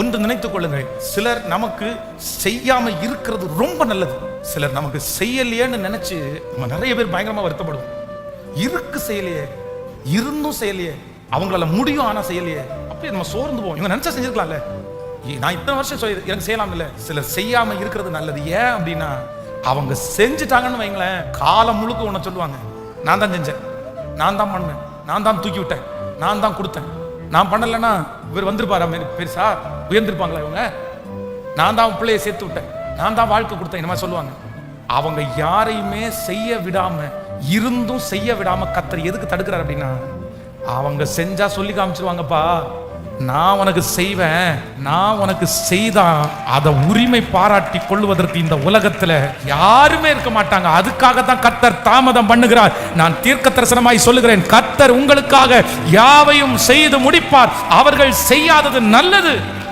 ஒன்று நினைத்துக் கொள்ளுங்கள், சிலர் நமக்கு செய்யாம இருக்கிறது ரொம்ப நல்லது. சிலர் நமக்கு செய்யலையேன்னு நினைச்சு நம்ம நிறைய பேர் பயங்கரமா வருத்தப்படுவோம். இருக்கு செய்யலையே, இருந்தும் செய்யலையே, அவங்களால முடியும் ஆனா செய்யலையே, அப்படியே நம்ம சோர்ந்து போவோம். இவங்க நினைச்சா செஞ்சிருக்கலாம்ல, நான் இத்தனை வருஷம் எனக்கு செய்யலாம் இல்ல. சிலர் செய்யாம இருக்கிறது நல்லது. ஏன் அப்படின்னா அவங்க செஞ்சுட்டாங்கன்னு வைங்களேன், காலம் முழுக்க உன்னை சொல்லுவாங்க, நான் தான் செஞ்சேன், நான் தான் பண்ணேன், நான் தான் தூக்கி விட்டேன், நான் தான் கொடுத்தேன், நான் பண்ணலைன்னா இவர் வந்திருப்பாரா பெருசா உயர்ந்திருப்பாங்களா இவங்க, நான் தான் பிள்ளையை சேர்த்து விட்டேன், நான் தான் வாழ்க்கை கொடுத்தேன், இந்த மாதிரி சொல்லுவாங்க. அவங்க யாரையுமே செய்ய விடாம, இருந்தும் செய்ய விடாம கர்த்தர் எதுக்கு தடுக்கிறார் அப்படின்னா, அவங்க செஞ்சா சொல்லி காமிச்சிருவாங்கப்பா, நான் உனக்கு செய்வேன், நான் உனக்கு செய்தா அதை உரிமை பாராட்டி கொள்வதற்கு இந்த உலகத்துல யாருமே இருக்க மாட்டாங்க. அதுக்காக தான் கர்த்தர் தாமதம் பண்ணுகிறார். நான் தீர்க்க தரிசனமாய் சொல்லுகிறேன், கர்த்தர் உங்களுக்காக யாவையும் செய்து முடிப்பார். அவர்கள் செய்யாதது நல்லது.